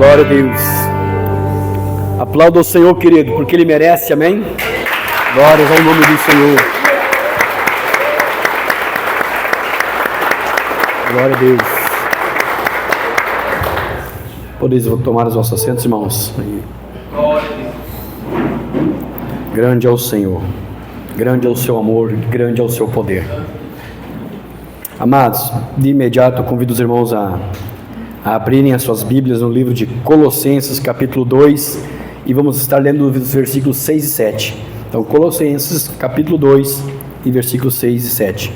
Glória a Deus. Aplauda o Senhor, querido, porque Ele merece, amém? Glórias ao nome do Senhor. Glória a Deus. Podeis tomar os vossos assentos, irmãos. Grande é o Senhor, grande é o seu amor, grande é o seu poder. Amados, de imediato eu convido os irmãos a abrirem as suas Bíblias no livro de Colossenses, capítulo 2, e vamos estar lendo os versículos 6 e 7. Então, Colossenses, capítulo 2, e versículos 6 e 7.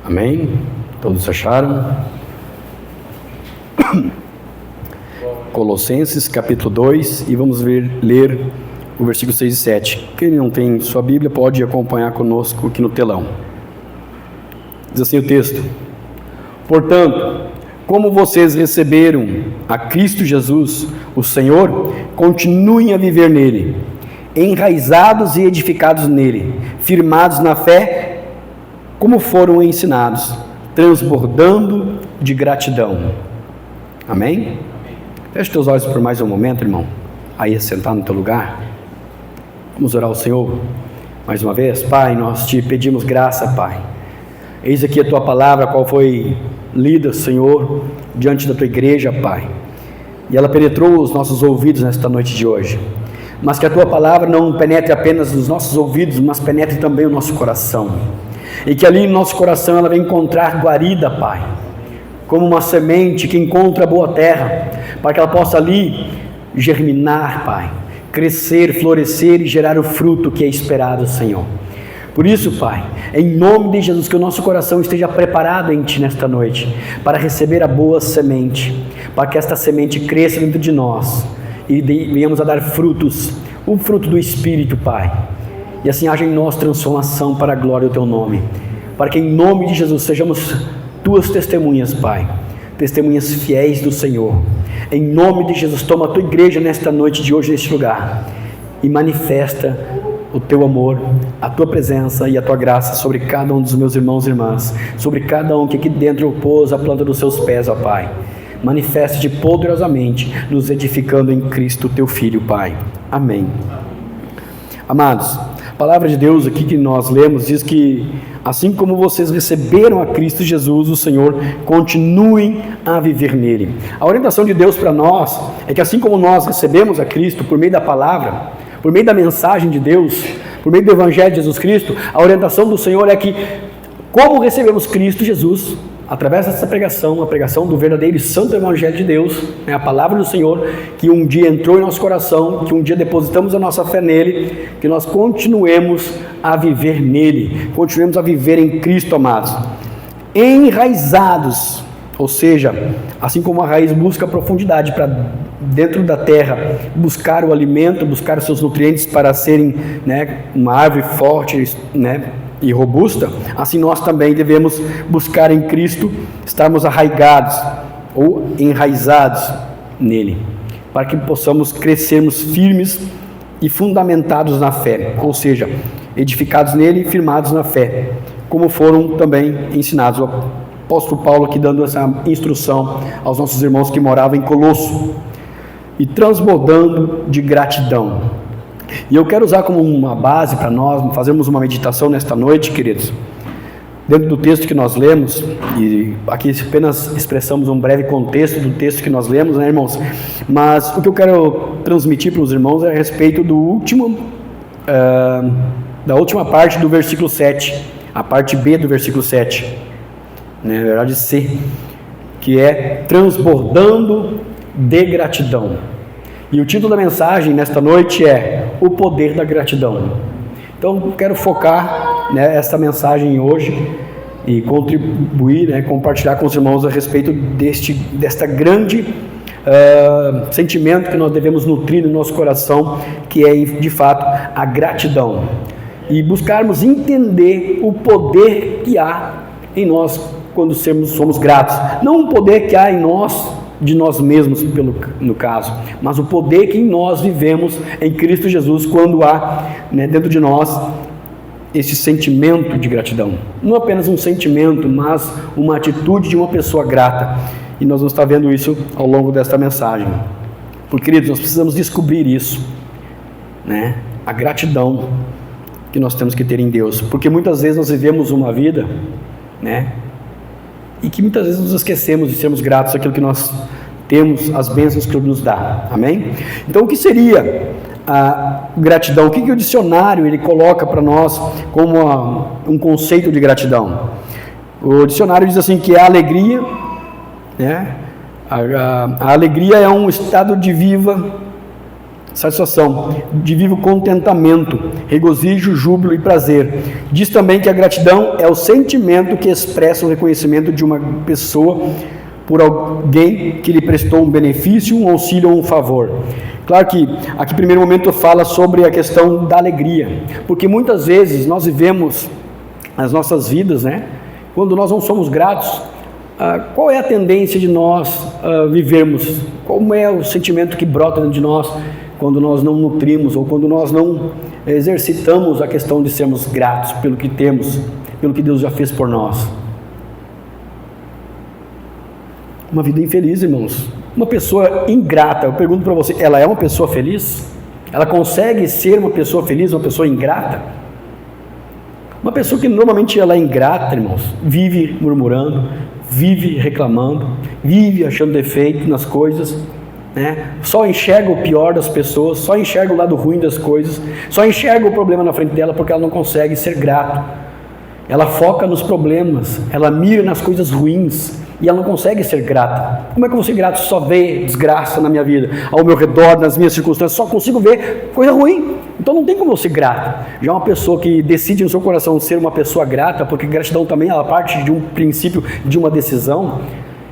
Amém? Todos acharam? Colossenses capítulo 2, e vamos ler o versículo 6 e 7. Quem não tem sua Bíblia pode acompanhar conosco aqui no telão. Diz assim o texto: portanto, como vocês receberam a Cristo Jesus, o Senhor, continuem a viver nele, enraizados e edificados nele, firmados na fé, como foram ensinados, transbordando de gratidão. Amém? Feche teus olhos por mais um momento, irmão. Aí, sentar no teu lugar. Vamos orar ao Senhor mais uma vez. Pai, nós te pedimos graça, Pai. Eis aqui a tua palavra, a qual foi lida, Senhor, diante da tua igreja, Pai. E ela penetrou os nossos ouvidos nesta noite de hoje. Mas que a tua palavra não penetre apenas nos nossos ouvidos, mas penetre também o nosso coração. E que ali no nosso coração ela venha encontrar guarida, Pai, como uma semente que encontra a boa terra, para que ela possa ali germinar, Pai, crescer, florescer e gerar o fruto que é esperado, Senhor. Por isso, Pai, em nome de Jesus, que o nosso coração esteja preparado em Ti nesta noite, para receber a boa semente, para que esta semente cresça dentro de nós, e venhamos a dar frutos, o fruto do Espírito, Pai. E assim haja em nós transformação para a glória do Teu nome, para que em nome de Jesus sejamos Tuas testemunhas, Pai, testemunhas fiéis do Senhor. Em nome de Jesus, toma a Tua igreja nesta noite de hoje, neste lugar, e manifesta o Teu amor, a Tua presença e a Tua graça sobre cada um dos meus irmãos e irmãs, sobre cada um que aqui dentro pôs a planta dos seus pés, ó Pai. Manifeste-te poderosamente, nos edificando em Cristo, Teu Filho, Pai. Amém. Amados, a palavra de Deus aqui que nós lemos diz que assim como vocês receberam a Cristo Jesus, o Senhor, continuem a viver nele. A orientação de Deus para nós é que assim como nós recebemos a Cristo por meio da palavra, por meio da mensagem de Deus, por meio do Evangelho de Jesus Cristo, a orientação do Senhor é que, como recebemos Cristo Jesus, através dessa pregação, a pregação do verdadeiro e santo Evangelho de Deus, a palavra do Senhor, que um dia entrou em nosso coração, que um dia depositamos a nossa fé nele, que nós continuemos a viver nele, continuemos a viver em Cristo, amados, enraizados, ou seja, assim como a raiz busca a profundidade para dentro da terra, buscar o alimento, buscar os seus nutrientes para serem, uma árvore forte, e robusta, assim nós também devemos buscar em Cristo, estarmos arraigados ou enraizados nele, para que possamos crescermos firmes e fundamentados na fé, ou seja, edificados nele e firmados na fé, como foram também ensinados. O apóstolo Paulo aqui dando essa instrução aos nossos irmãos que moravam em Colosso, e transbordando de gratidão. E eu quero usar como uma base para nós fazermos uma meditação nesta noite, queridos, dentro do texto que nós lemos, e aqui apenas expressamos um breve contexto do texto que nós lemos, irmãos? Mas o que eu quero transmitir para os irmãos é a respeito do da última parte do versículo 7, a parte B do versículo 7, na verdade C, que é transbordando de gratidão. E o título da mensagem nesta noite é O Poder da Gratidão. Então, quero focar essa mensagem hoje e contribuir, compartilhar com os irmãos a respeito desta grande sentimento que nós devemos nutrir no nosso coração, que é de fato a gratidão. E buscarmos entender o poder que há em nós quando somos gratos. Não o poder que há em nós, de nós mesmos, no caso, mas o poder que em nós vivemos em Cristo Jesus, quando há, né, dentro de nós esse sentimento de gratidão. Não apenas um sentimento, mas uma atitude de uma pessoa grata. E nós vamos estar vendo isso ao longo desta mensagem. Porque, queridos, nós precisamos descobrir isso, né? A gratidão que nós temos que ter em Deus. Porque muitas vezes nós vivemos uma vida, né, e que muitas vezes nos esquecemos de sermos gratos àquilo que nós temos, as bênçãos que Ele nos dá. Amém? Então, o que seria a gratidão? O que o dicionário ele coloca para nós como um conceito de gratidão? O dicionário diz assim que a alegria, né? A alegria é um estado de viva satisfação, de vivo contentamento, regozijo, júbilo e prazer. Diz também que a gratidão é o sentimento que expressa o reconhecimento de uma pessoa por alguém que lhe prestou um benefício, um auxílio ou um favor. Claro que aqui, em primeiro momento, fala sobre a questão da alegria, porque muitas vezes nós vivemos as nossas vidas, né? Quando nós não somos gratos, qual é a tendência de nós vivermos? Qual é o sentimento que brota dentro de nós quando nós não nutrimos ou quando nós não exercitamos a questão de sermos gratos pelo que temos, pelo que Deus já fez por nós? Uma vida infeliz, irmãos. Uma pessoa ingrata, eu pergunto para você, ela é uma pessoa feliz? Ela consegue ser uma pessoa feliz, uma pessoa ingrata? Uma pessoa que normalmente ela é ingrata, irmãos, vive murmurando, vive reclamando, vive achando defeito nas coisas, né? Só enxerga o pior das pessoas, só enxerga o lado ruim das coisas, só enxerga o problema na frente dela porque ela não consegue ser grata. Ela foca nos problemas, ela mira nas coisas ruins e ela não consegue ser grata. Como é que eu vou ser grato? Só ver desgraça na minha vida, ao meu redor, nas minhas circunstâncias, só consigo ver coisa ruim. Então não tem como eu ser grato. Já uma pessoa que decide no seu coração ser uma pessoa grata, porque gratidão também ela parte de um princípio, de uma decisão,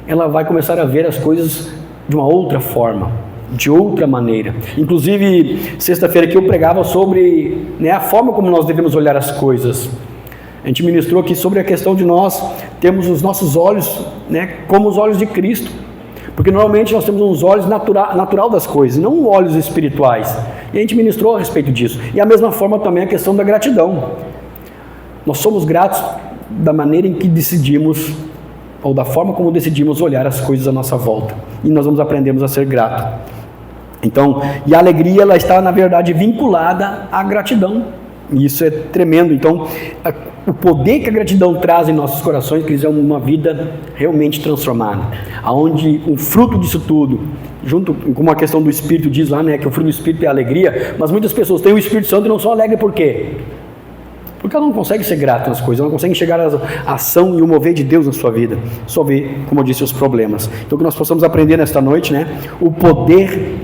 ela vai começar a ver as coisas de uma outra forma, de outra maneira. Inclusive, sexta-feira aqui eu pregava sobre, né, a forma como nós devemos olhar as coisas. A gente ministrou aqui sobre a questão de nós termos os nossos olhos, né, como os olhos de Cristo. Porque normalmente nós temos uns olhos natural das coisas, não olhos espirituais. E a gente ministrou a respeito disso. E a mesma forma também a questão da gratidão. Nós somos gratos da maneira em que decidimos, ou da forma como decidimos olhar as coisas à nossa volta. E nós vamos aprendermos a ser gratos. Então, e a alegria, ela está, na verdade, vinculada à gratidão. E isso é tremendo. Então, o poder que a gratidão traz em nossos corações, que é uma vida realmente transformada, aonde o fruto disso tudo, junto com a questão do Espírito, diz lá, né, que o fruto do Espírito é a alegria, mas muitas pessoas têm o Espírito Santo e não são alegres. Por quê? Porque ela não consegue ser grata nas coisas, ela não consegue enxergar a ação e o mover de Deus na sua vida, só vê, como eu disse, os problemas. Então que nós possamos aprender nesta noite, né, o poder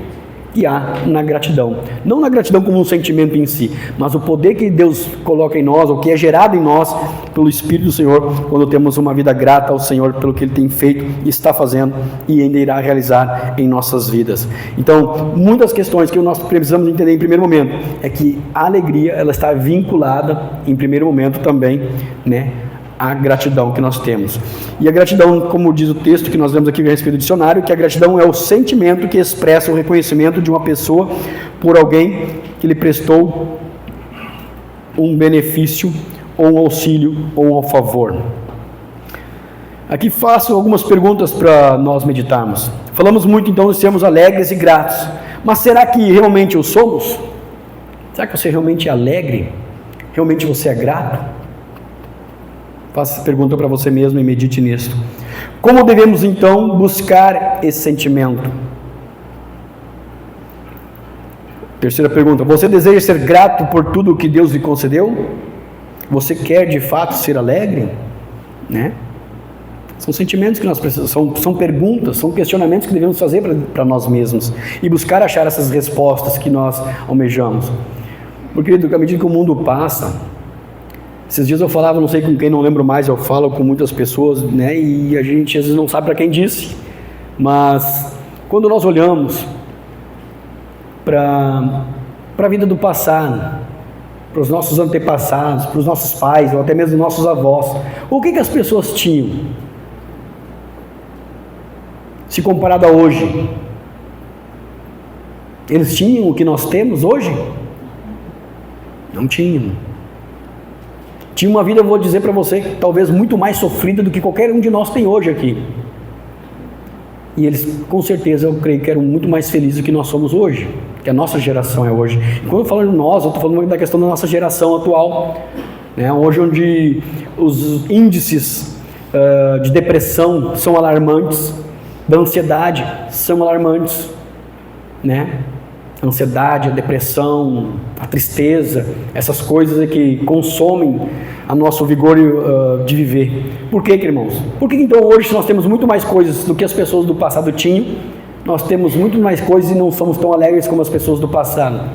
que há na gratidão, não na gratidão como um sentimento em si, mas o poder que Deus coloca em nós, ou que é gerado em nós pelo Espírito do Senhor, quando temos uma vida grata ao Senhor pelo que Ele tem feito, está fazendo e ainda irá realizar em nossas vidas. Então, muitas questões que nós precisamos entender em primeiro momento, é que a alegria, ela está vinculada em primeiro momento também, né, a gratidão que nós temos. E a gratidão, como diz o texto que nós lemos aqui a respeito do dicionário, que a gratidão é o sentimento que expressa o reconhecimento de uma pessoa por alguém que lhe prestou um benefício, ou um auxílio, ou um favor. Aqui faço algumas perguntas para nós meditarmos. Falamos muito então de sermos alegres e gratos, mas será que realmente o somos? Será que você realmente é alegre? Realmente você é grato? Faça essa pergunta para você mesmo e medite nisso. Como devemos então buscar esse sentimento? Terceira pergunta: você deseja ser grato por tudo o que Deus lhe concedeu? Você quer de fato ser alegre? Né? São sentimentos que nós precisamos, são perguntas, são questionamentos que devemos fazer para nós mesmos e buscar achar essas respostas que nós almejamos. Porque, querido, à medida que o mundo passa, esses dias eu falava, não sei com quem, não lembro mais, eu falo com muitas pessoas, né, e a gente às vezes não sabe para quem disse, mas Quando nós olhamos para a vida do passado, para os nossos antepassados, para os nossos pais, ou até mesmo nossos avós, o que as pessoas tinham? Se comparado a hoje, eles tinham o que nós temos hoje? Não tinham. Tinha uma vida, eu vou dizer para você, talvez muito mais sofrida do que qualquer um de nós tem hoje aqui. E eles, com certeza, eu creio que eram muito mais felizes do que nós somos hoje, que a nossa geração é hoje. E quando eu falo de nós, eu estou falando da questão da nossa geração atual, né? Hoje, onde os índices de depressão são alarmantes, da ansiedade são alarmantes, né? A ansiedade, a depressão, a tristeza, essas coisas é que consomem o nosso vigor de viver. Por que, irmãos? Por que então hoje nós temos muito mais coisas do que as pessoas do passado tinham? Nós temos muito mais coisas e não somos tão alegres como as pessoas do passado.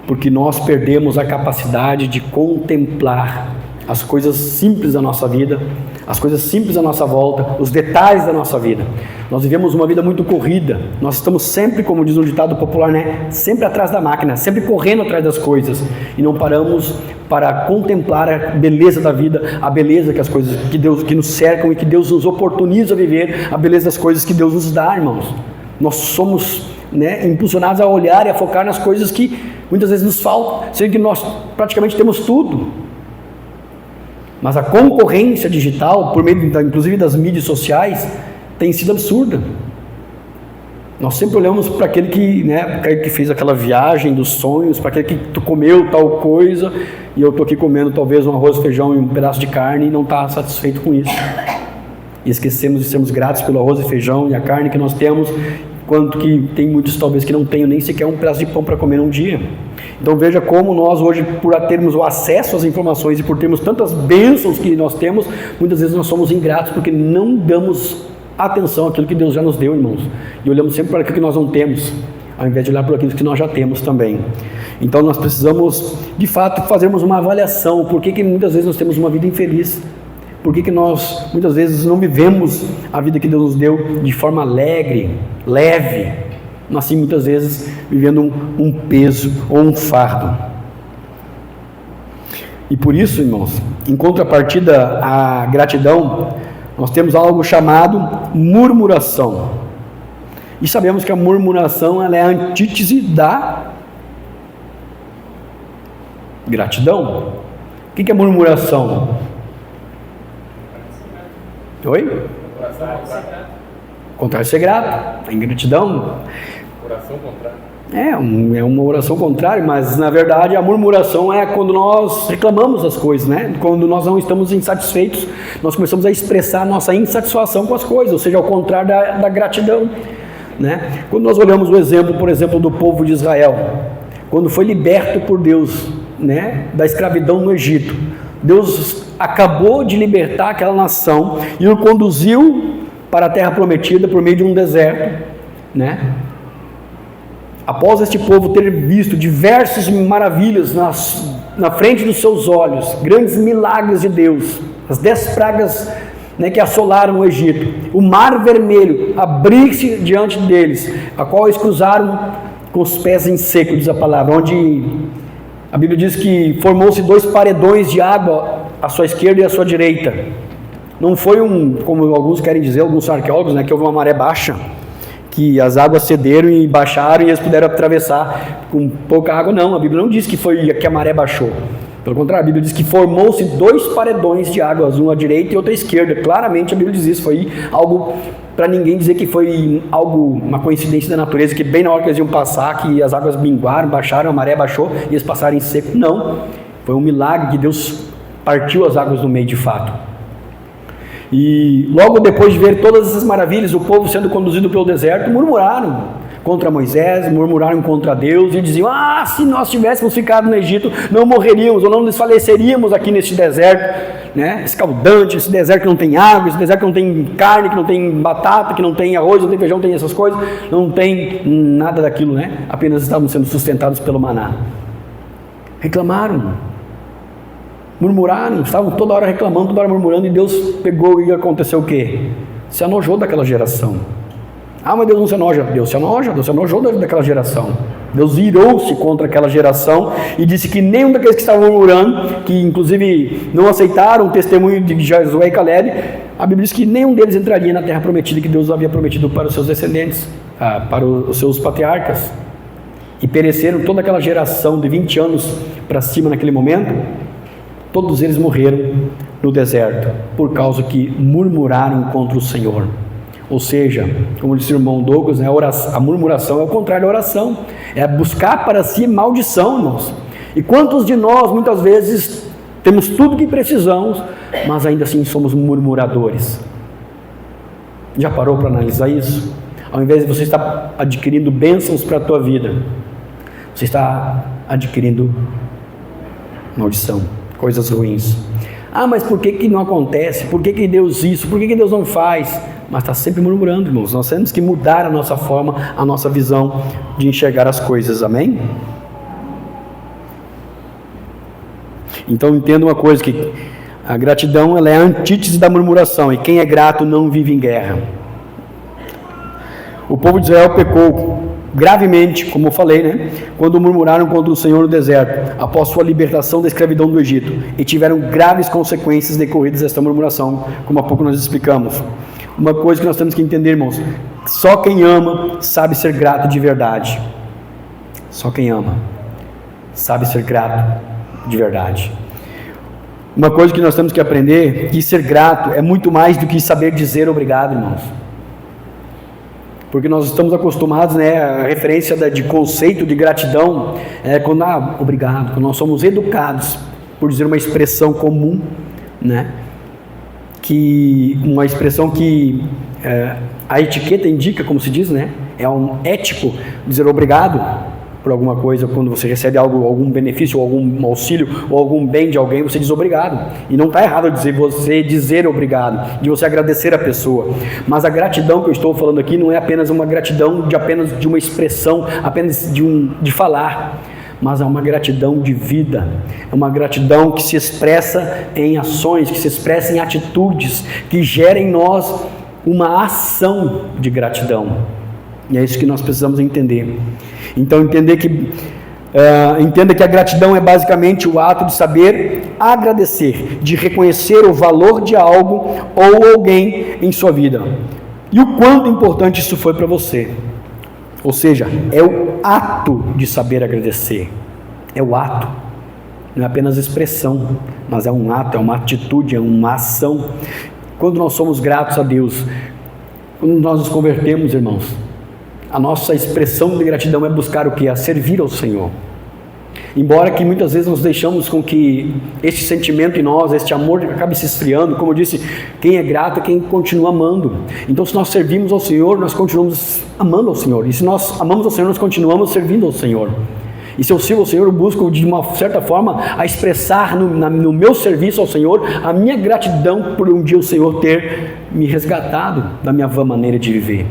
Porque nós perdemos a capacidade de contemplar as coisas simples da nossa vida, as coisas simples à nossa volta, os detalhes da nossa vida. Nós vivemos uma vida muito corrida, nós estamos sempre, como diz um ditado popular, né? Sempre atrás da máquina, sempre correndo atrás das coisas, e não paramos para contemplar a beleza da vida, a beleza que as coisas que nos cercam e que Deus nos oportuniza a viver, a beleza das coisas que Deus nos dá, irmãos. Nós somos, né, impulsionados a olhar e a focar nas coisas que muitas vezes nos faltam, sendo que nós praticamente temos tudo. Mas a concorrência digital, por meio inclusive das mídias sociais, tem sido absurda. Nós sempre olhamos para aquele que, né, que fez aquela viagem dos sonhos, para aquele que comeu tal coisa, e eu estou aqui comendo talvez um arroz, feijão e um pedaço de carne e não está satisfeito com isso. E esquecemos de sermos gratos pelo arroz e feijão e a carne que nós temos, quanto que tem muitos talvez que não tenham nem sequer um pedaço de pão para comer num dia. Então veja como nós hoje, por termos o acesso às informações e por termos tantas bênçãos que nós temos, muitas vezes nós somos ingratos porque não damos atenção àquilo que Deus já nos deu, irmãos, e olhamos sempre para aquilo que nós não temos, ao invés de olhar para aquilo que nós já temos também. Então nós precisamos de fato fazermos uma avaliação, por que muitas vezes nós temos uma vida infeliz, por que nós muitas vezes não vivemos a vida que Deus nos deu de forma alegre, leve, mas sim muitas vezes vivendo um peso ou um fardo. E por isso, irmãos, em contrapartida à gratidão, nós temos algo chamado murmuração. E sabemos que a murmuração ela é a antítese da gratidão. O que é murmuração? Oi? Contrário ser grato. A ingratidão. Oração contrária. É uma oração contrária, mas na verdade a murmuração é quando nós reclamamos as coisas, né? Quando nós não estamos insatisfeitos, nós começamos a expressar nossa insatisfação com as coisas, ou seja, ao contrário da gratidão, né? Quando nós olhamos o exemplo, por exemplo, do povo de Israel, quando foi liberto por Deus, né, da escravidão no Egito, Deus acabou de libertar aquela nação e o conduziu para a terra prometida por meio de um deserto, né? Após este povo ter visto diversas maravilhas na frente dos seus olhos, grandes milagres de Deus, as 10 pragas, né, que assolaram o Egito, o mar vermelho abrir-se diante deles, a qual eles cruzaram com os pés em seco, diz a palavra, onde a Bíblia diz que formou-se 2 paredões de água à sua esquerda e à sua direita. Não foi como alguns querem dizer, alguns arqueólogos, né, que houve uma maré baixa, que as águas cederam e baixaram e eles puderam atravessar com pouca água. Não, a Bíblia não diz que foi que a maré baixou. Pelo contrário, a Bíblia diz que formou-se 2 paredões de águas, um à direita e outro à esquerda. Claramente a Bíblia diz isso. Foi algo para ninguém dizer que foi uma coincidência da natureza, que bem na hora que eles iam passar, que as águas minguaram, baixaram, a maré baixou e eles passaram em seco. Não, foi um milagre que Deus partiu as águas no meio de fato. E logo depois de ver todas essas maravilhas, o povo sendo conduzido pelo deserto, murmuraram contra Moisés, murmuraram contra Deus e diziam: se nós tivéssemos ficado no Egito, não morreríamos ou não desfaleceríamos aqui neste deserto, né, escaldante, esse deserto que não tem água, esse deserto que não tem carne, que não tem batata, que não tem arroz, não tem feijão, não tem essas coisas, não tem nada daquilo, né? Apenas estavam sendo sustentados pelo maná. Reclamaram. Murmuraram, estavam toda hora reclamando, toda hora murmurando, e Deus pegou e aconteceu o quê? Se enojou daquela geração. Ah, mas Deus não se enoja. Deus se enojou daquela geração. Deus irou-se contra aquela geração e disse que nenhum daqueles que estavam murmurando, que inclusive não aceitaram o testemunho de Josué e Caleb, a Bíblia diz que nenhum deles entraria na terra prometida que Deus havia prometido para os seus descendentes, para os seus patriarcas. E pereceram toda aquela geração de 20 anos para cima naquele momento. Todos eles morreram no deserto, por causa que murmuraram contra o Senhor. Ou seja, como disse o irmão Douglas, né, a murmuração é o contrário da oração, é buscar para si maldição, irmãos. E quantos de nós, muitas vezes, temos tudo que precisamos, mas ainda assim somos murmuradores? Já parou para analisar isso? Ao invés de você estar adquirindo bênçãos para a tua vida, você está adquirindo maldição, coisas ruins. Ah, mas por que não acontece? Por que Deus isso? Por que Deus não faz? Mas está sempre murmurando, irmãos. Nós temos que mudar a nossa forma, a nossa visão de enxergar as coisas, amém? Então entenda uma coisa, que a gratidão ela é a antítese da murmuração, e quem é grato não vive em guerra. O povo de Israel pecou gravemente, como eu falei, né? Quando murmuraram contra o Senhor no deserto, após sua libertação da escravidão do Egito, e tiveram graves consequências decorridas desta murmuração, como há pouco nós explicamos. Uma coisa que nós temos que entender, irmãos, só quem ama sabe ser grato de verdade. Só quem ama sabe ser grato de verdade. Uma coisa que nós temos que aprender, que ser grato é muito mais do que saber dizer obrigado, irmãos. Porque nós estamos acostumados, né, a referência de conceito de gratidão é quando, obrigado, quando nós somos educados por dizer uma expressão comum, né, que uma expressão que a etiqueta indica, como se diz, né, é um ético dizer obrigado por alguma coisa. Quando você recebe algo, algum benefício, ou algum auxílio, ou algum bem de alguém, você diz obrigado. E não está errado você dizer obrigado, de você agradecer a pessoa. Mas a gratidão que eu estou falando aqui não é apenas uma gratidão apenas de uma expressão, apenas de falar, mas é uma gratidão de vida. É uma gratidão que se expressa em ações, que se expressa em atitudes, que gera em nós uma ação de gratidão. E é isso que nós precisamos entender. Então entenda que a gratidão é basicamente o ato de saber agradecer, de reconhecer o valor de algo ou alguém em sua vida, e o quanto importante isso foi para você. Ou seja, é o ato de saber agradecer, é o ato, não é apenas expressão, mas é um ato, é uma atitude, é uma ação. Quando nós somos gratos a Deus, quando nós nos convertemos, irmãos, a nossa expressão de gratidão é buscar o quê? A servir ao Senhor. Embora que muitas vezes nós deixamos com que este sentimento em nós, este amor acabe se esfriando. Como eu disse, quem é grato é quem continua amando. Então se nós servimos ao Senhor, nós continuamos amando ao Senhor. E se nós amamos ao Senhor, nós continuamos servindo ao Senhor. E se eu sirvo ao Senhor, eu busco de uma certa forma a expressar no meu serviço ao Senhor a minha gratidão por um dia o Senhor ter me resgatado da minha vã maneira de viver.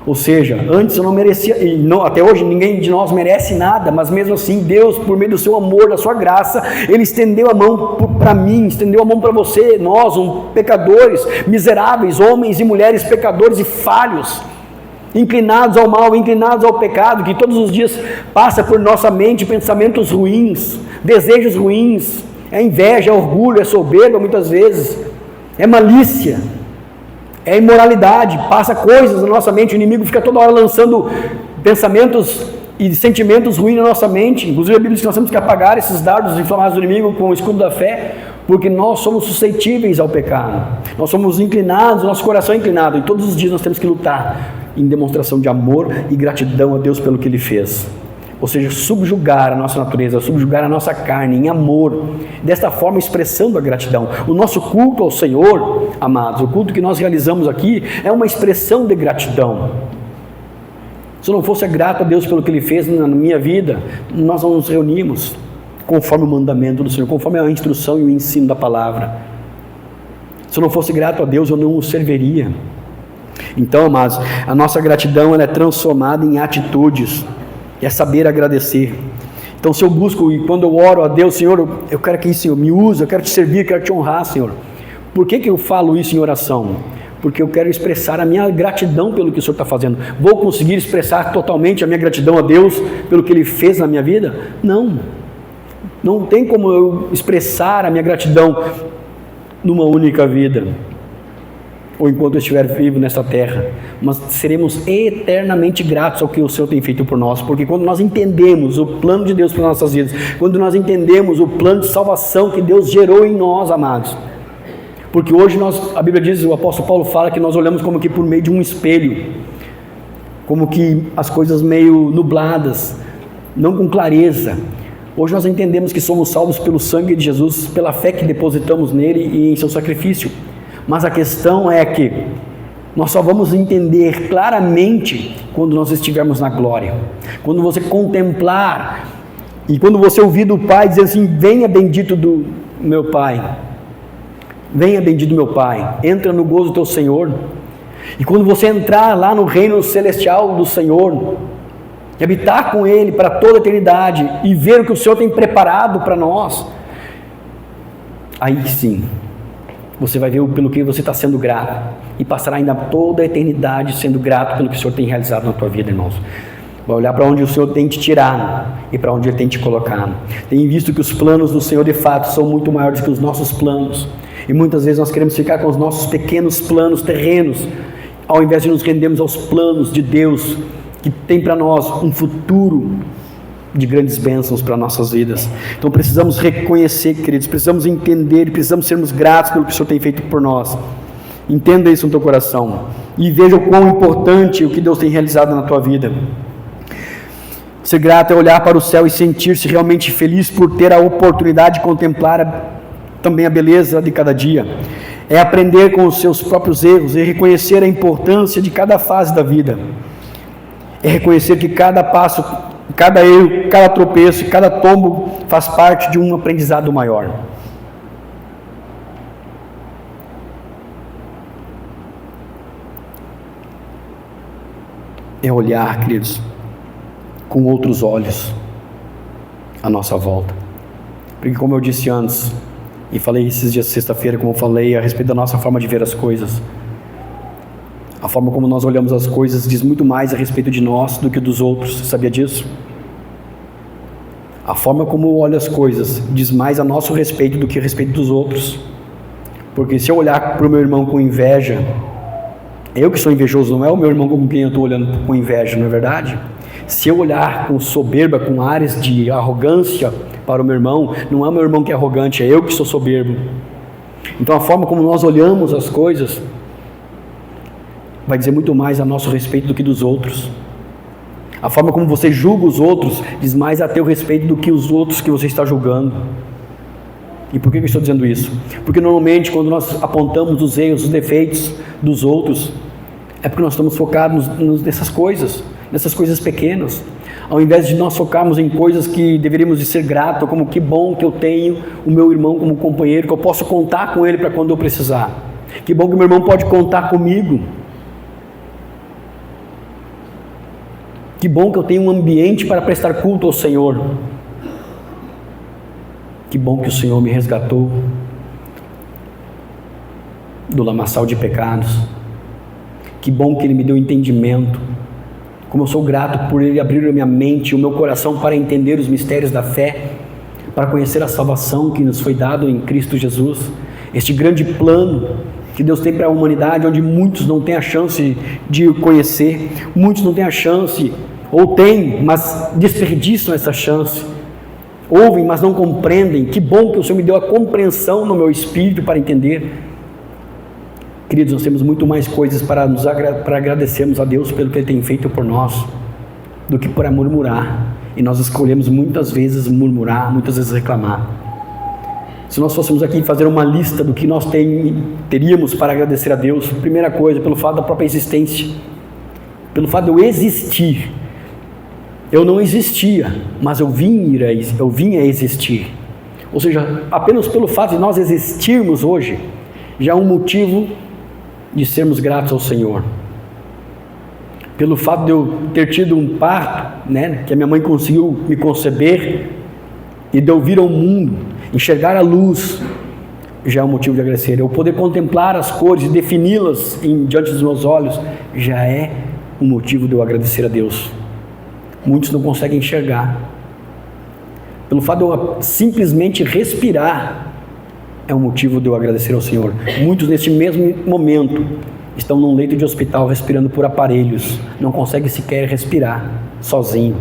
Ou seja, antes eu não merecia, e não, até hoje ninguém de nós merece nada, mas mesmo assim Deus, por meio do seu amor, da sua graça, Ele estendeu a mão para mim, estendeu a mão para você, nós, pecadores, miseráveis, homens e mulheres pecadores e falhos, inclinados ao mal, inclinados ao pecado, que todos os dias passa por nossa mente pensamentos ruins, desejos ruins, é inveja, é orgulho, é soberba muitas vezes, é malícia, é imoralidade, passa coisas na nossa mente, o inimigo fica toda hora lançando pensamentos e sentimentos ruins na nossa mente. Inclusive a Bíblia diz que nós temos que apagar esses dardos inflamados do inimigo com o escudo da fé, porque nós somos suscetíveis ao pecado, nós somos inclinados, nosso coração é inclinado, e todos os dias nós temos que lutar em demonstração de amor e gratidão a Deus pelo que Ele fez. Ou seja, subjugar a nossa natureza, subjugar a nossa carne em amor, desta forma expressando a gratidão. O nosso culto ao Senhor, amados, o culto que nós realizamos aqui é uma expressão de gratidão. Se eu não fosse grato a Deus pelo que Ele fez na minha vida, nós não nos reunimos conforme o mandamento do Senhor, conforme a instrução e o ensino da palavra. Se eu não fosse grato a Deus, eu não o serviria. Então, amados, a nossa gratidão ela é transformada em atitudes, é saber agradecer. Então, se eu busco e quando eu oro a Deus, Senhor, eu quero que isso, Senhor, me use, eu quero te servir, eu quero te honrar, Senhor. Por que eu falo isso em oração? Porque eu quero expressar a minha gratidão pelo que o Senhor está fazendo. Vou conseguir expressar totalmente a minha gratidão a Deus pelo que Ele fez na minha vida? Não. Não tem como eu expressar a minha gratidão numa única vida, ou enquanto eu estiver vivo nesta terra, mas seremos eternamente gratos ao que o Senhor tem feito por nós, porque quando nós entendemos o plano de Deus para as nossas vidas, quando nós entendemos o plano de salvação que Deus gerou em nós, amados, porque hoje a Bíblia diz, o apóstolo Paulo fala que nós olhamos como que por meio de um espelho, como que as coisas meio nubladas, não com clareza. Hoje nós entendemos que somos salvos pelo sangue de Jesus, pela fé que depositamos nele e em seu sacrifício. Mas a questão é que nós só vamos entender claramente quando nós estivermos na glória. Quando você contemplar e quando você ouvir do Pai dizer assim: venha bendito do meu Pai, venha bendito meu Pai, entra no gozo do teu Senhor. E quando você entrar lá no reino celestial do Senhor, e habitar com Ele para toda a eternidade, e ver o que o Senhor tem preparado para nós, aí sim, você vai ver pelo que você está sendo grato, e passará ainda toda a eternidade sendo grato pelo que o Senhor tem realizado na tua vida, irmãos. Vai olhar para onde o Senhor tem te tirado, e para onde Ele tem te colocado. Tem visto que os planos do Senhor de fato são muito maiores que os nossos planos, e muitas vezes nós queremos ficar com os nossos pequenos planos terrenos, ao invés de nos rendermos aos planos de Deus, que tem para nós um futuro de grandes bênçãos para nossas vidas. Então precisamos reconhecer, queridos, precisamos entender, precisamos sermos gratos pelo que o Senhor tem feito por nós. Entenda isso no teu coração e veja o quão importante o que Deus tem realizado na tua vida. Ser grato é olhar para o céu e sentir-se realmente feliz por ter a oportunidade de contemplar também a beleza de cada dia. É aprender com os seus próprios erros e reconhecer a importância de cada fase da vida. É reconhecer que cada passo, cada erro, cada tropeço, cada tombo faz parte de um aprendizado maior. É olhar, queridos, com outros olhos à nossa volta. Porque como eu disse antes, e falei esses dias, sexta-feira, como eu falei a respeito da nossa forma de ver as coisas, a forma como nós olhamos as coisas diz muito mais a respeito de nós do que dos outros. Você sabia disso? A forma como eu olho as coisas diz mais a nosso respeito do que a respeito dos outros. Porque se eu olhar para o meu irmão com inveja, eu que sou invejoso, não é o meu irmão com quem eu estou olhando com inveja, não é verdade? Se eu olhar com soberba, com áreas de arrogância para o meu irmão, não é o meu irmão que é arrogante, é eu que sou soberbo. Então a forma como nós olhamos as coisas vai dizer muito mais a nosso respeito do que dos outros. A forma como você julga os outros diz mais a teu respeito do que os outros que você está julgando. E por que eu estou dizendo isso? Porque normalmente quando nós apontamos os erros, os defeitos dos outros, é porque nós estamos focados nessas coisas pequenas, ao invés de nós focarmos em coisas que deveríamos de ser gratos, como que bom que eu tenho o meu irmão como companheiro, que eu posso contar com ele para quando eu precisar. Que bom que meu irmão pode contar comigo. Que bom que eu tenho um ambiente para prestar culto ao Senhor. Que bom que o Senhor me resgatou do lamaçal de pecados. Que bom que Ele me deu entendimento. Como eu sou grato por Ele abrir a minha mente e o meu coração para entender os mistérios da fé, para conhecer a salvação que nos foi dado em Cristo Jesus. Este grande plano que Deus tem para a humanidade, onde muitos não têm a chance de conhecer, muitos não têm a chance, ou têm, mas desperdiçam essa chance, ouvem, mas não compreendem. Que bom que o Senhor me deu a compreensão no meu espírito para entender. Queridos, nós temos muito mais coisas para agradecermos a Deus pelo que Ele tem feito por nós, do que para murmurar, e nós escolhemos muitas vezes murmurar, muitas vezes reclamar. Se nós fôssemos aqui fazer uma lista do que nós teríamos para agradecer a Deus, primeira coisa, pelo fato da própria existência, pelo fato de eu existir. Eu não existia, mas eu vinha a existir. Ou seja, apenas pelo fato de nós existirmos hoje, já é um motivo de sermos gratos ao Senhor. pelo fato de eu ter tido um parto, né, que a minha mãe conseguiu me conceber, e de eu vir ao mundo, enxergar a luz, já é um motivo de agradecer. Eu poder contemplar as cores e defini-las diante dos meus olhos, já é um motivo de eu agradecer a Deus. Muitos não conseguem enxergar. Pelo fato de eu simplesmente respirar, é um motivo de eu agradecer ao Senhor. Muitos neste mesmo momento estão num leito de hospital respirando por aparelhos, não conseguem sequer respirar sozinho.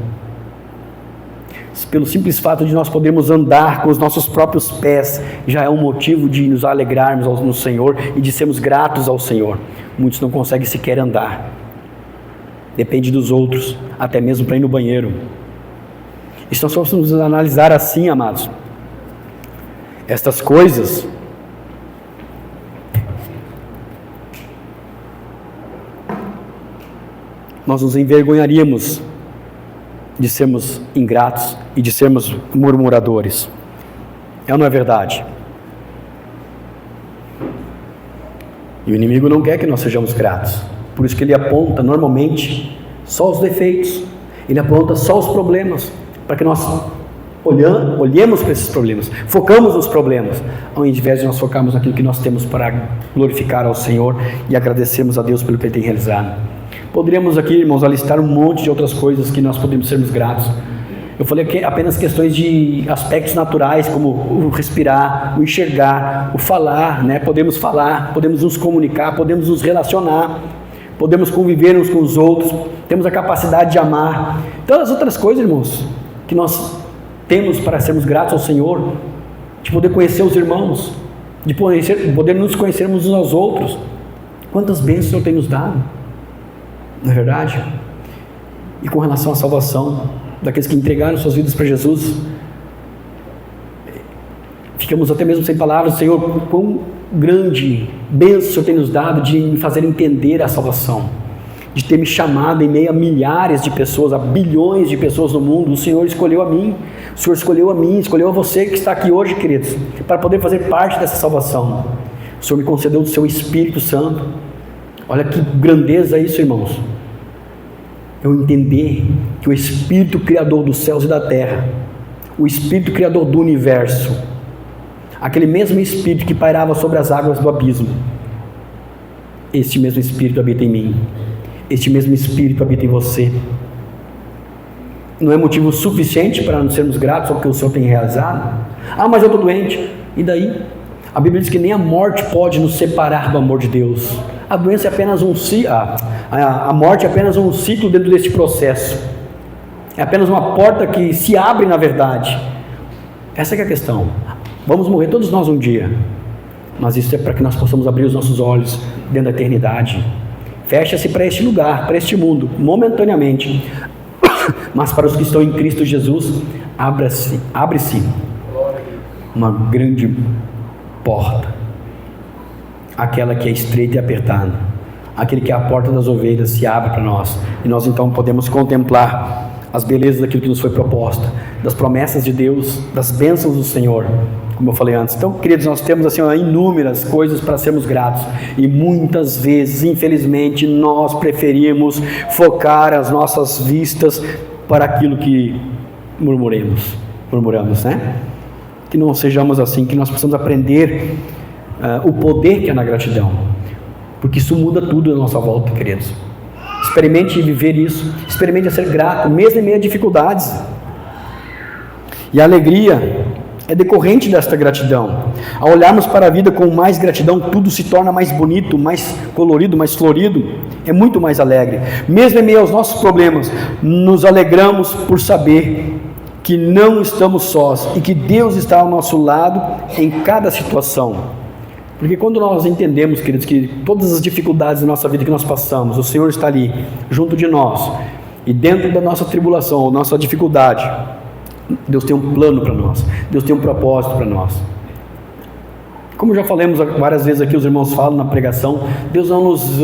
Pelo simples fato de nós podermos andar com os nossos próprios pés, já é um motivo de nos alegrarmos no Senhor e de sermos gratos ao Senhor. Muitos não conseguem sequer andar, depende dos outros, até mesmo para ir no banheiro. E se nós fôssemos analisar assim, amados, estas coisas, nós nos envergonharíamos de sermos ingratos e de sermos murmuradores. É ou não é verdade? E o inimigo não quer que nós sejamos gratos. Por isso que ele aponta normalmente só os defeitos. Ele aponta só os problemas, para que nós olhemos para esses problemas, focamos nos problemas, ao invés de nós focarmos naquilo que nós temos para glorificar ao Senhor e agradecermos a Deus pelo que Ele tem realizado. Poderíamos aqui, irmãos, alistar um monte de outras coisas que nós podemos sermos gratos. Eu falei aqui apenas questões de aspectos naturais, como o respirar, o enxergar, o falar, né? Podemos falar, podemos nos comunicar, podemos nos relacionar, podemos conviver uns com os outros, temos a capacidade de amar. Tantas outras coisas, irmãos, que nós temos para sermos gratos ao Senhor, de poder conhecer os irmãos, de poder nos conhecermos uns aos outros. Quantas bênçãos o Senhor tem nos dado, não é verdade? E com relação à salvação daqueles que entregaram suas vidas para Jesus, ficamos até mesmo sem palavras. Senhor, quão grande bênção o Senhor tem nos dado de me fazer entender a salvação, de ter me chamado em meio a milhares de pessoas, a bilhões de pessoas no mundo. O Senhor escolheu a mim, o Senhor escolheu a mim, escolheu a você que está aqui hoje, queridos, para poder fazer parte dessa salvação. O Senhor me concedeu o seu Espírito Santo. Olha que grandeza isso, irmãos. Eu entender que o Espírito Criador dos céus e da terra, o Espírito Criador do universo, aquele mesmo Espírito que pairava sobre as águas do abismo, este mesmo Espírito habita em mim, este mesmo Espírito habita em você. Não é motivo suficiente para não sermos gratos ao que o Senhor tem realizado? Ah, mas eu estou doente. E daí? A Bíblia diz que nem a morte pode nos separar do amor de Deus. A doença é apenas a morte é apenas um ciclo dentro deste processo. É apenas uma porta que se abre na verdade. Essa é a questão. Vamos morrer todos nós um dia, mas isso é para que nós possamos abrir os nossos olhos dentro da eternidade. Fecha-se para este lugar, para este mundo, momentaneamente, mas para os que estão em Cristo Jesus, abre-se uma grande porta, aquela que é estreita e apertada, aquele que é a porta das ovelhas se abre para nós, e nós então podemos contemplar as belezas daquilo que nos foi proposta, das promessas de Deus, das bênçãos do Senhor, como eu falei antes. Então, queridos, nós temos assim inúmeras coisas para sermos gratos, e muitas vezes, infelizmente, nós preferimos focar as nossas vistas para aquilo que murmuramos, né? Que não sejamos assim, que nós possamos aprender o poder que é na gratidão, porque isso muda tudo à nossa volta, queridos. Experimente viver isso, experimente ser grato, mesmo em meio a dificuldades. E a alegria é decorrente desta gratidão. Ao olharmos para a vida com mais gratidão, tudo se torna mais bonito, mais colorido, mais florido, é muito mais alegre. Mesmo em meio aos nossos problemas, nos alegramos por saber que não estamos sós e que Deus está ao nosso lado em cada situação. Porque quando nós entendemos, queridos, que todas as dificuldades da nossa vida que nós passamos, o Senhor está ali, junto de nós, e dentro da nossa tribulação, nossa dificuldade, Deus tem um plano para nós, Deus tem um propósito para nós. Como já falamos várias vezes aqui, os irmãos falam na pregação, Deus não nos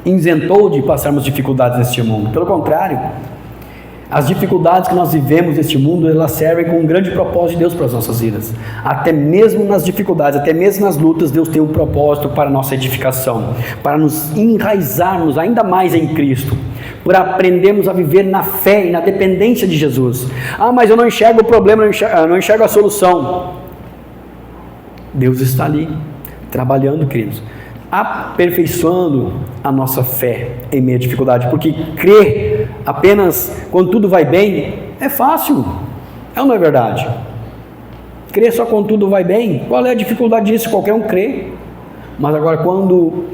isentou de passarmos dificuldades neste mundo, pelo contrário, As dificuldades que nós vivemos neste mundo, elas servem com um grande propósito de Deus para as nossas vidas. Até mesmo nas dificuldades, até mesmo nas lutas, Deus tem um propósito para a nossa edificação, para nos enraizarmos ainda mais em Cristo, para aprendermos a viver na fé e na dependência de Jesus. Mas eu não enxergo o problema, eu não enxergo a solução. Deus está ali, trabalhando, queridos, aperfeiçoando a nossa fé em meio à dificuldade, porque crer apenas quando tudo vai bem é fácil, é ou não é verdade? Crer só quando tudo vai bem, qual é a dificuldade disso? Qualquer um crê. Mas agora quando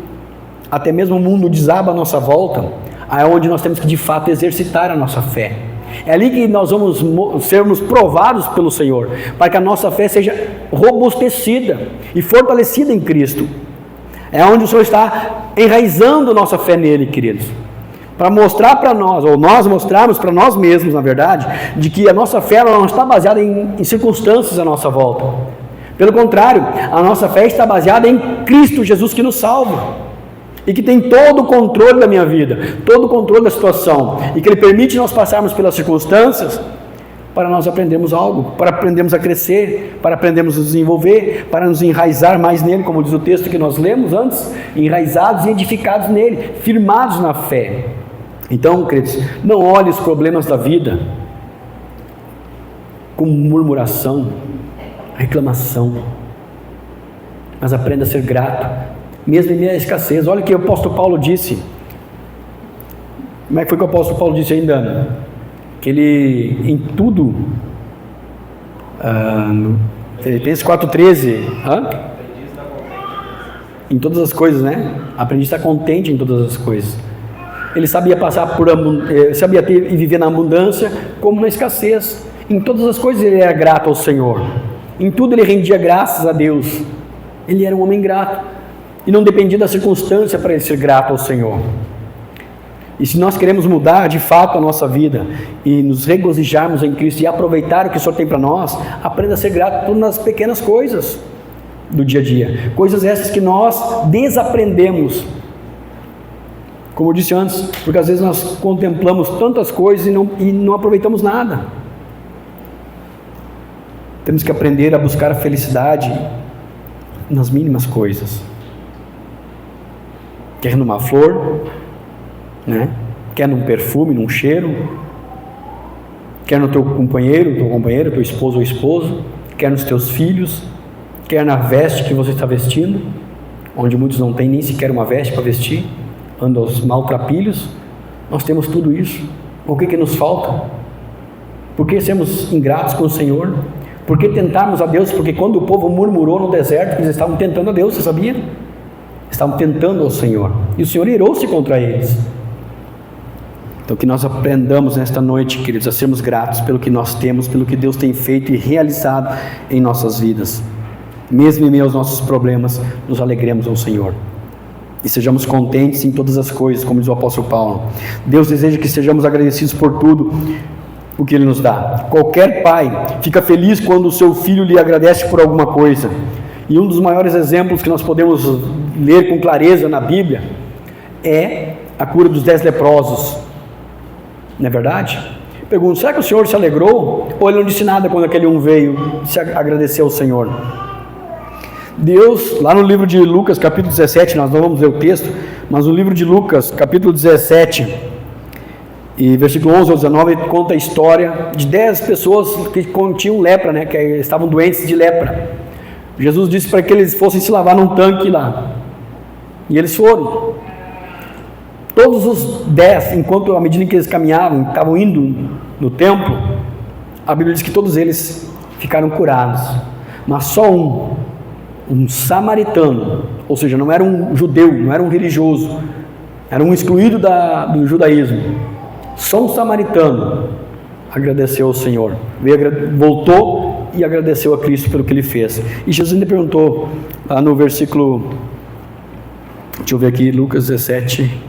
até mesmo o mundo desaba à nossa volta, é onde nós temos que de fato exercitar a nossa fé. É ali que nós vamos sermos provados pelo Senhor, para que a nossa fé seja robustecida e fortalecida em Cristo. É onde o Senhor está enraizando nossa fé nele, queridos, para mostrar para nós, ou nós mostrarmos para nós mesmos, na verdade, de que a nossa fé ela não está baseada em circunstâncias à nossa volta. Pelo contrário, a nossa fé está baseada em Cristo Jesus, que nos salva e que tem todo o controle da minha vida, todo o controle da situação, e que Ele permite nós passarmos pelas circunstâncias para nós aprendermos algo, para aprendermos a crescer, para aprendermos a desenvolver, para nos enraizar mais nele, como diz o texto que nós lemos antes, enraizados e edificados nele, firmados na fé. Então, queridos, não olhe os problemas da vida como murmuração, reclamação, mas aprenda a ser grato, mesmo em meio à escassez. Olha o que o apóstolo Paulo disse. Como é que foi que o apóstolo Paulo disse ainda, Ana? Que ele, em tudo, Filipenses 4,13, em todas as coisas, né? Aprendi a estar contente em todas as coisas. Ele sabia passar sabia ter e viver na abundância como na escassez. Em todas as coisas ele era grato ao Senhor. Em tudo ele rendia graças a Deus. Ele era um homem grato e não dependia da circunstância para ele ser grato ao Senhor. E se nós queremos mudar de fato a nossa vida e nos regozijarmos em Cristo e aproveitar o que o Senhor tem para nós, aprenda a ser grato nas pequenas coisas do dia a dia, coisas essas que nós desaprendemos, como eu disse antes, porque às vezes nós contemplamos tantas coisas e não aproveitamos nada. Temos que aprender a buscar a felicidade nas mínimas coisas. Quer numa flor, né? Quer num perfume, num cheiro, quer no teu companheiro, teu esposo ou esposo, quer nos teus filhos, quer na veste que você está vestindo, onde muitos não têm nem sequer uma veste para vestir, andam aos maltrapilhos. Nós temos tudo isso. O que nos falta? Por que sermos ingratos com o Senhor? Por que tentarmos a Deus? Porque quando o povo murmurou no deserto, eles estavam tentando a Deus, você sabia? Estavam tentando ao Senhor, e o Senhor irou-se contra eles. Então que nós aprendamos nesta noite, queridos, a sermos gratos pelo que nós temos, pelo que Deus tem feito e realizado em nossas vidas. Mesmo em meio aos nossos problemas, nos alegremos ao Senhor e sejamos contentes em todas as coisas, como diz o apóstolo Paulo. Deus deseja que sejamos agradecidos por tudo o que Ele nos dá. Qualquer pai fica feliz quando o seu filho lhe agradece por alguma coisa. E um dos maiores exemplos que nós podemos ler com clareza na Bíblia é a cura dos 10 leprosos. Não é verdade? Pergunto, será que o Senhor se alegrou? Ou Ele não disse nada quando aquele um veio se agradecer ao Senhor? Deus, lá no livro de Lucas, capítulo 17, nós não vamos ler o texto, mas no livro de Lucas, capítulo 17, e versículo 11 ao 19, conta a história de 10 pessoas que tinham lepra, né, que estavam doentes de lepra. Jesus disse para que eles fossem se lavar num tanque lá, e eles foram. Todos os 10, enquanto à medida que eles caminhavam, estavam indo no templo, a Bíblia diz que todos eles ficaram curados, mas só um samaritano, ou seja, não era um judeu, não era um religioso, era um excluído do judaísmo, só um samaritano agradeceu ao Senhor, voltou e agradeceu a Cristo pelo que Ele fez. E Jesus ainda perguntou, lá no versículo, deixa eu ver aqui, Lucas 17,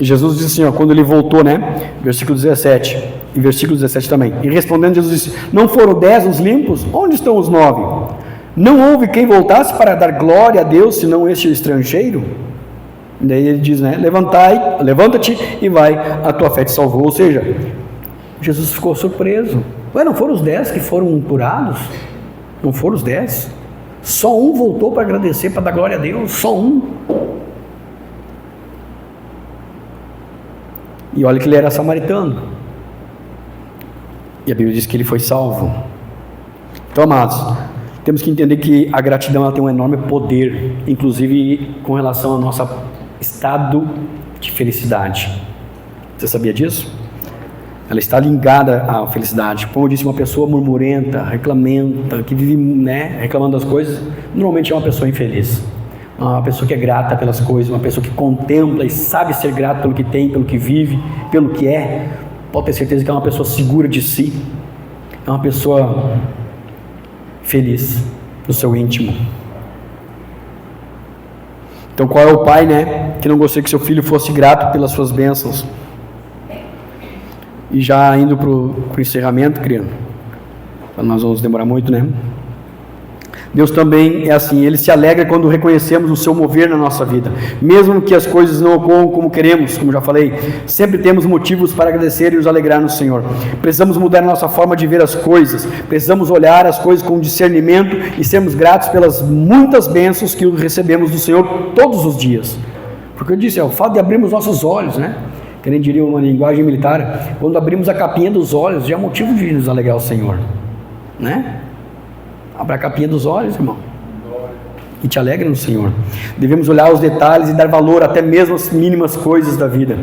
Jesus disse assim, quando Ele voltou, né, versículo 17, E versículo 17 também. E respondendo Jesus disse: não foram 10 os limpos? Onde estão os 9? Não houve quem voltasse para dar glória a Deus, senão este estrangeiro? E daí ele diz, né? Levanta-te e vai, a tua fé te salvou. Ou seja, Jesus ficou surpreso. Ué, não foram os 10 que foram curados? Não foram os 10? Só um voltou para agradecer, para dar glória a Deus. Só um. E olha que ele era samaritano. E a Bíblia diz que ele foi salvo. Então, amados, temos que entender que a gratidão ela tem um enorme poder, inclusive com relação ao nosso estado de felicidade. Você sabia disso? Ela está ligada à felicidade. Como eu disse, uma pessoa murmurenta, reclamenta, que vive, né, reclamando das coisas, normalmente é uma pessoa infeliz. Uma pessoa que é grata pelas coisas, uma pessoa que contempla e sabe ser grato pelo que tem, pelo que vive, pelo que é, pode ter certeza que é uma pessoa segura de si, é uma pessoa feliz no seu íntimo. Então, qual é o pai, né, que não gostaria que seu filho fosse grato pelas suas bênçãos? E já indo para o encerramento, criando, nós vamos demorar muito, né? Deus também é assim, Ele se alegra quando reconhecemos o seu mover na nossa vida, mesmo que as coisas não ocorram como queremos, como já falei, sempre temos motivos para agradecer e nos alegrar no Senhor. Precisamos mudar a nossa forma de ver as coisas, precisamos olhar as coisas com discernimento e sermos gratos pelas muitas bênçãos que recebemos do Senhor todos os dias, porque eu disse, é o fato de abrirmos nossos olhos, né? Que nem diria uma linguagem militar, quando abrimos a capinha dos olhos, já é motivo de nos alegrar ao Senhor, né? Abra a capinha dos olhos, irmão, e te alegra no Senhor. Devemos olhar os detalhes e dar valor até mesmo às mínimas coisas da vida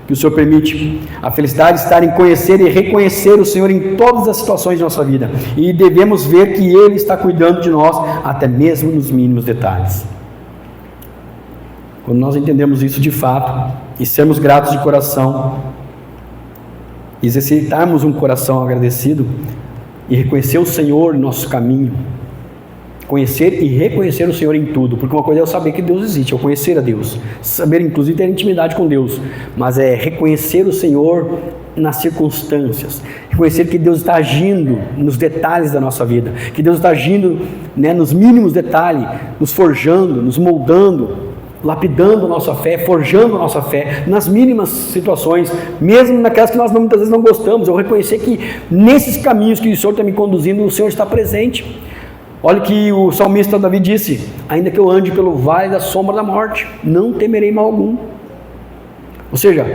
que o Senhor permite. A felicidade está em conhecer e reconhecer o Senhor em todas as situações de nossa vida, e devemos ver que Ele está cuidando de nós até mesmo nos mínimos detalhes. Quando nós entendemos isso de fato e sermos gratos de coração, exercitarmos um coração agradecido e reconhecer o Senhor em nosso caminho, conhecer e reconhecer o Senhor em tudo, porque uma coisa é eu saber que Deus existe, eu conhecer a Deus, saber inclusive ter intimidade com Deus, mas é reconhecer o Senhor nas circunstâncias, reconhecer que Deus está agindo nos detalhes da nossa vida, que Deus está agindo, né, nos mínimos detalhes, nos forjando, nos moldando, lapidando a nossa fé, forjando a nossa fé, nas mínimas situações, mesmo naquelas que nós muitas vezes não gostamos. Eu reconhecer que nesses caminhos que o Senhor está me conduzindo, o Senhor está presente. Olha que o salmista Davi disse: ainda que eu ande pelo vale da sombra da morte, não temerei mal algum. Ou seja,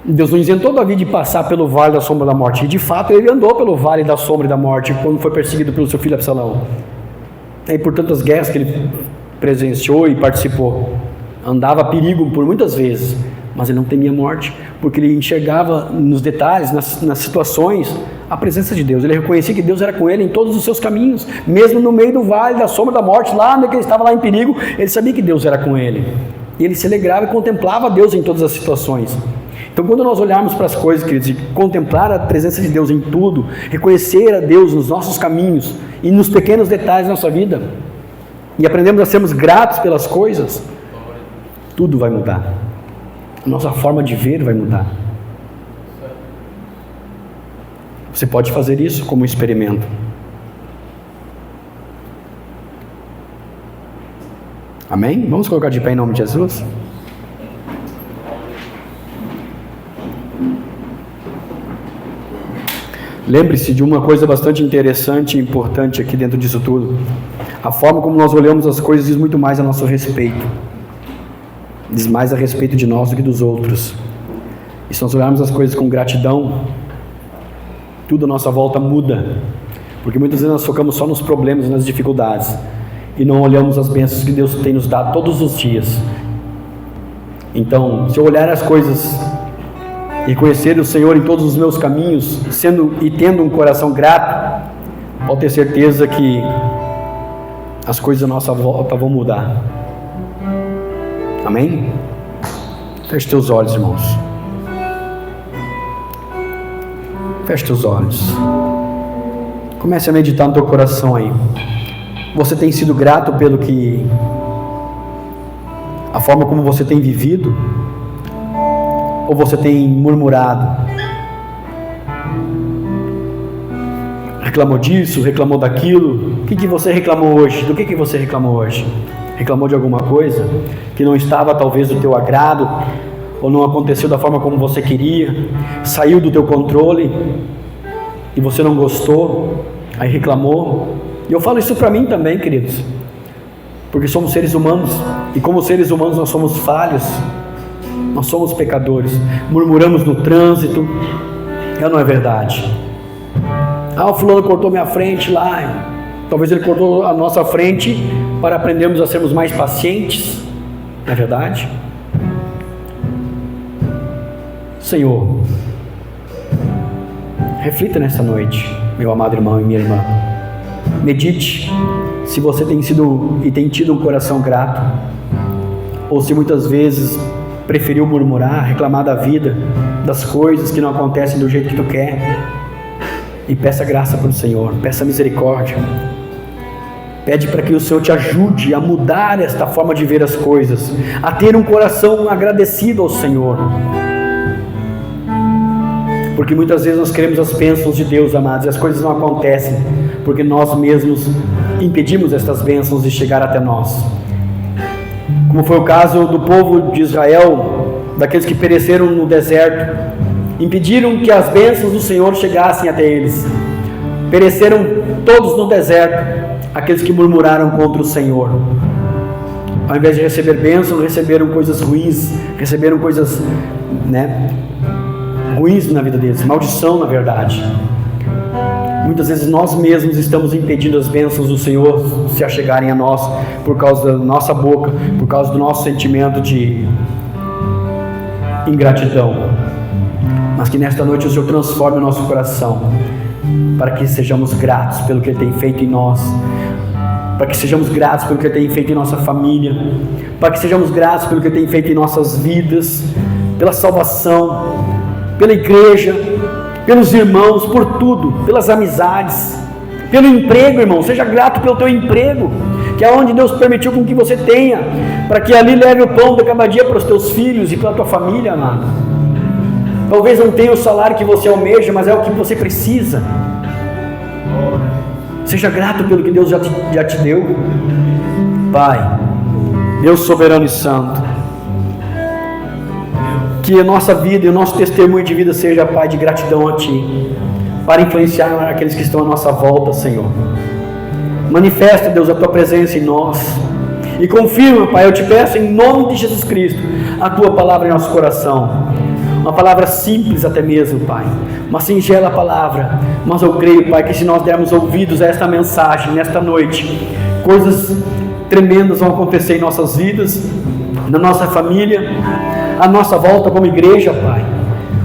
Deus não isentou Davi de passar pelo vale da sombra da morte, e de fato ele andou pelo vale da sombra da morte, quando foi perseguido pelo seu filho Absalão, e por tantas guerras que ele presenciou e participou, andava a perigo por muitas vezes, mas ele não temia morte, porque ele enxergava nos detalhes, nas situações, a presença de Deus. Ele reconhecia que Deus era com ele em todos os seus caminhos, mesmo no meio do vale da sombra da morte, lá onde ele estava lá em perigo, ele sabia que Deus era com ele, e ele se alegrava e contemplava Deus em todas as situações. Então, quando nós olharmos para as coisas, queridos, e contemplar a presença de Deus em tudo, reconhecer a Deus nos nossos caminhos e nos pequenos detalhes da nossa vida, e aprendemos a sermos gratos pelas coisas, tudo vai mudar. A nossa forma de ver vai mudar. Você pode fazer isso como um experimento. Amém? Vamos colocar de pé em nome de Jesus? Lembre-se de uma coisa bastante interessante e importante aqui dentro disso tudo. A forma como nós olhamos as coisas diz muito mais a nosso respeito. Diz mais a respeito de nós do que dos outros. E se nós olharmos as coisas com gratidão, tudo à nossa volta muda. Porque muitas vezes nós focamos só nos problemas e nas dificuldades, e não olhamos as bênçãos que Deus tem nos dado todos os dias. Então, se eu olhar as coisas e conhecer o Senhor em todos os meus caminhos, e tendo um coração grato, pode ter certeza que as coisas à nossa volta vão mudar. Amém? Feche teus olhos, irmãos. Feche teus olhos. Comece a meditar no teu coração aí. Você tem sido grato pelo que... a forma como você tem vivido? Ou você tem murmurado? Reclamou disso, reclamou daquilo. O que você reclamou hoje? Do que você reclamou hoje? Reclamou de alguma coisa que não estava talvez do teu agrado, ou não aconteceu da forma como você queria, saiu do teu controle e você não gostou, aí reclamou. E eu falo isso para mim também, queridos, porque somos seres humanos, e como seres humanos nós somos falhos, nós somos pecadores, murmuramos no trânsito, não é verdade? O fulano cortou minha frente lá, talvez ele cortou a nossa frente para aprendermos a sermos mais pacientes, não é verdade? Senhor, reflita nessa noite, meu amado irmão e minha irmã, medite se você tem sido e tem tido um coração grato, ou se muitas vezes preferiu murmurar, reclamar da vida, das coisas que não acontecem do jeito que tu quer. E peça graça para o Senhor, peça misericórdia, pede para que o Senhor te ajude a mudar esta forma de ver as coisas, a ter um coração agradecido ao Senhor, porque muitas vezes nós queremos as bênçãos de Deus, amados, e as coisas não acontecem, porque nós mesmos impedimos estas bênçãos de chegar até nós, como foi o caso do povo de Israel, daqueles que pereceram no deserto, impediram que as bênçãos do Senhor chegassem até eles, pereceram todos no deserto, aqueles que murmuraram contra o Senhor, ao invés de receber bênçãos, receberam coisas ruins, receberam coisas, ruins na vida deles, maldição na verdade. Muitas vezes nós mesmos estamos impedindo as bênçãos do Senhor se achegarem a nós, por causa da nossa boca, por causa do nosso sentimento de ingratidão. Mas que nesta noite o Senhor transforme o nosso coração, para que sejamos gratos pelo que Ele tem feito em nós, para que sejamos gratos pelo que Ele tem feito em nossa família, para que sejamos gratos pelo que Ele tem feito em nossas vidas, pela salvação, pela igreja, pelos irmãos, por tudo, pelas amizades, pelo emprego, irmão. Seja grato pelo teu emprego, que é onde Deus permitiu com que você tenha, para que ali leve o pão de cada dia para os teus filhos e para a tua família, amado. Talvez não tenha o salário que você almeja, mas é o que você precisa. Seja grato pelo que Deus já te deu. Pai, Deus soberano e santo, que a nossa vida e o nosso testemunho de vida seja, Pai, de gratidão a Ti, para influenciar aqueles que estão à nossa volta, Senhor. Manifesta, Deus, a Tua presença em nós, e confirma, Pai, eu te peço em nome de Jesus Cristo, a Tua palavra em nosso coração. Uma palavra simples até mesmo, Pai, uma singela palavra, mas eu creio, Pai, que se nós dermos ouvidos a esta mensagem, nesta noite, coisas tremendas vão acontecer em nossas vidas, na nossa família, à nossa volta como igreja, Pai.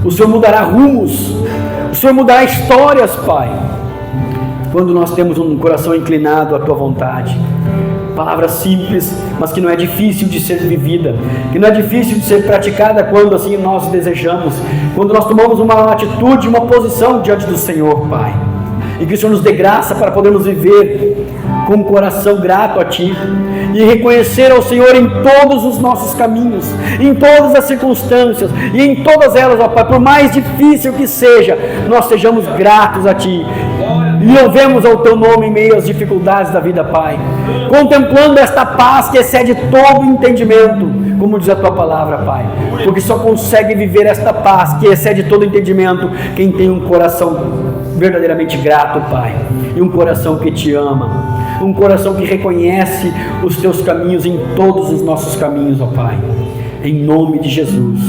O Senhor mudará rumos, o Senhor mudará histórias, Pai, quando nós temos um coração inclinado à Tua vontade. Palavra simples, mas que não é difícil de ser vivida, que não é difícil de ser praticada quando assim nós desejamos, quando nós tomamos uma atitude, uma posição diante do Senhor, Pai, e que o Senhor nos dê graça para podermos viver com um coração grato a Ti, e reconhecer ao Senhor em todos os nossos caminhos, em todas as circunstâncias, e em todas elas, ó Pai, por mais difícil que seja, nós sejamos gratos a Ti, e louvemos ao Teu nome em meio às dificuldades da vida, Pai, contemplando esta paz que excede todo entendimento, como diz a Tua palavra, Pai, porque só consegue viver esta paz que excede todo entendimento quem tem um coração verdadeiramente grato, Pai, e um coração que Te ama, um coração que reconhece os Teus caminhos em todos os nossos caminhos, ó Pai, em nome de Jesus.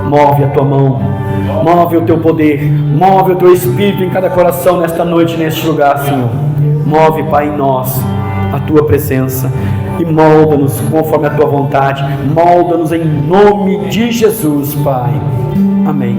Move a Tua mão, move o Teu poder, move o Teu Espírito em cada coração nesta noite, neste lugar, Senhor. Move, Pai, em nós a Tua presença e molda-nos conforme a Tua vontade, molda-nos em nome de Jesus, Pai. Amém.